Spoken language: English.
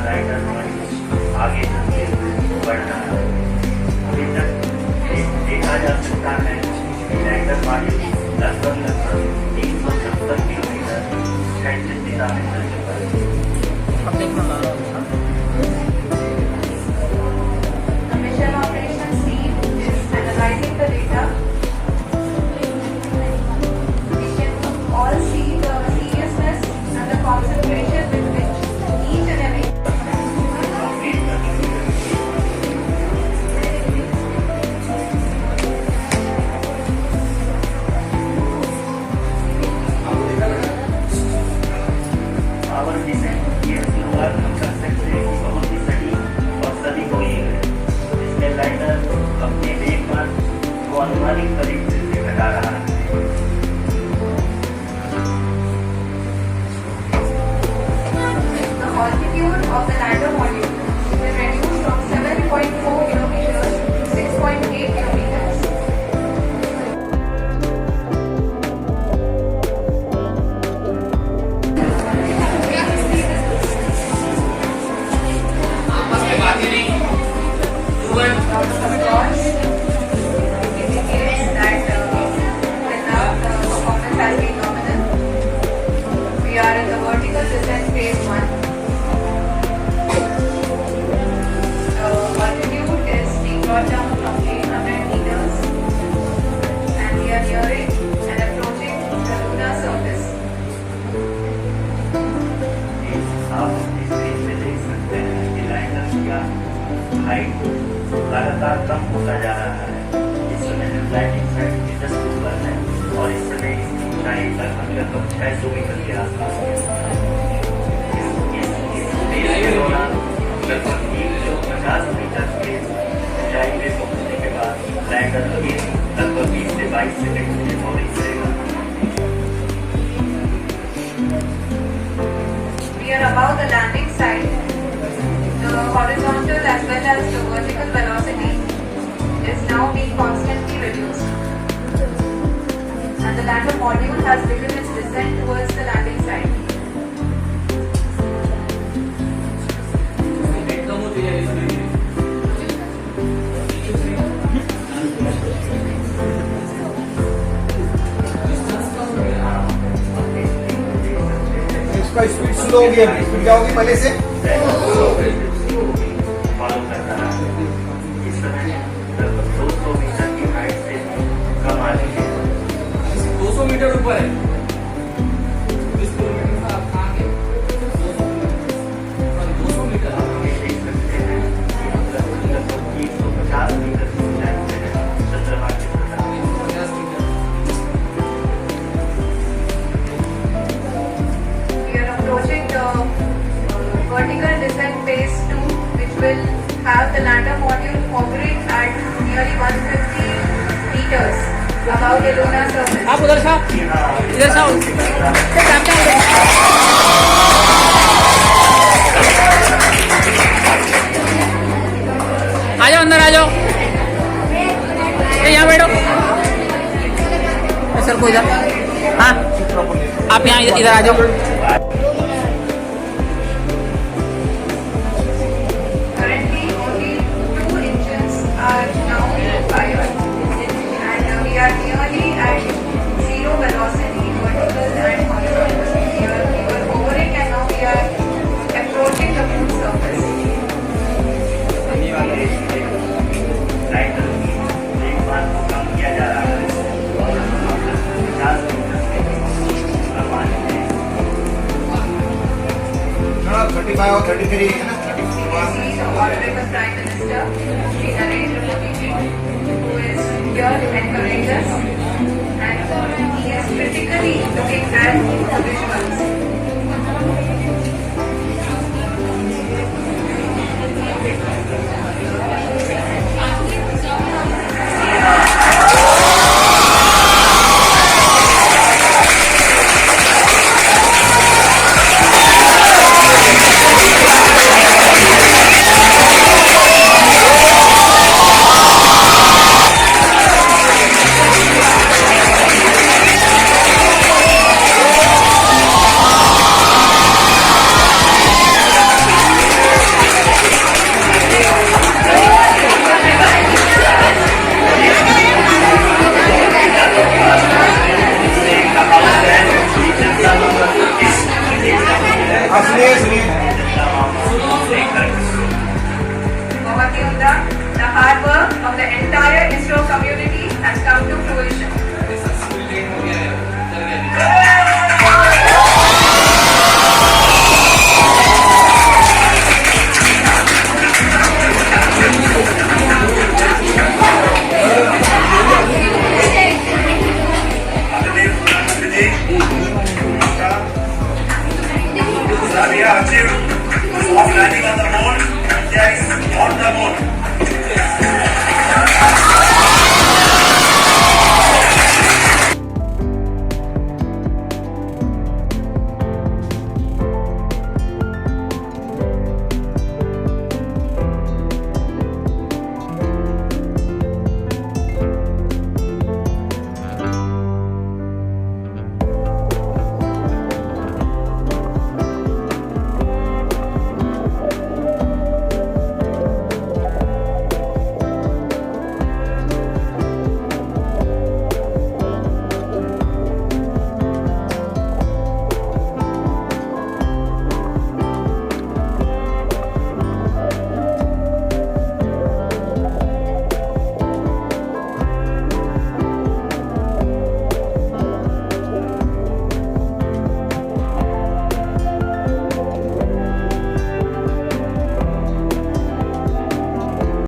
Lander आगे चलते हुए बढ़ रहा है। अभी तक देखा जा सकता है कि लैंडर मॉड्यूल लगभग 370 किलोमीटर क्षैतिज दिशा में चल चुका है। The mission operations team is analyzing the data. We can all see the seriousness and the concentration with which each and every our descent ये शुरुआत हम कर सकते हैं कि बहुत ही सटीक और सटीक हुई है। इसमें लैंडर अपने वेगमान को अनुमानित तरीके से घटा रहा है। the altitude of the lander module will reduce from 7.4 kilometers to 6.8 kilometers. Because indicates that without the performance has been nominal. We are in the vertical descent phase 1. The altitude is being brought down from 800 meters and we are nearing and approaching the lunar surface. आप इस screen पे देख सकते हैं कि lander का height लगातार कम होता जा रहा है। इस समय हम लैंडिंग साइट के जस्ट ऊपर है और इस समय इसकी ऊंचाई लगभग 600 मीटर के आसपास है। इस रेस के दौरान लगभग 350 मीटर के ऊंचाई पे पहुंचने के बाद लैंडर अभी लगभग 20 से 22 सेकंड में ऑर्बिट करेगा। We are above the landing site. The horizontal as well as the vertical velocity is now being constantly reduced. And the lander module has begun its descent towards the landing site. इसका speed slow हो गया, speed क्या होगी पहले से? Follow कर रहा है। इस समय लगभग 200 मीटर की हाइट से कम आ चुकी है। 200 मीटर ऊपर है। 20 किलोमीटर का आप आगे 200 मीटर ये देख सकते हैं कि लगभग 350 मीटर की ऊंचाई से चंद्रमा की सतह 50 metre. We are approaching the vertical descent phase 2, which will have the lander module hovering at nearly 150 meters above the lunar surface. आप उधर से आओ, इधर से आओ। आ जाओ, अंदर आ जाओ। यहाँ बैठो। सर को इधर। हाँ, आप यहाँ इधर आ जाओ। Currently, only 2 engines are now fired, and we are nearly at zero velocity, vertical and horizontal. We were hovering, and now we are approaching the moon surface. Lander की वेगमान को कम किया जा रहा है और 50 मीटर से कम आने में 35 और 33 है ना? See the Honorable Prime Minister, Shri Narendra Modi ji, who is here to encourage us, and he is critically looking at the visuals. hard work of the entire ISRO community has come to fruition. Successfully हो गया है, चल गया। We have achieved soft landing on the moon. India is on the moon.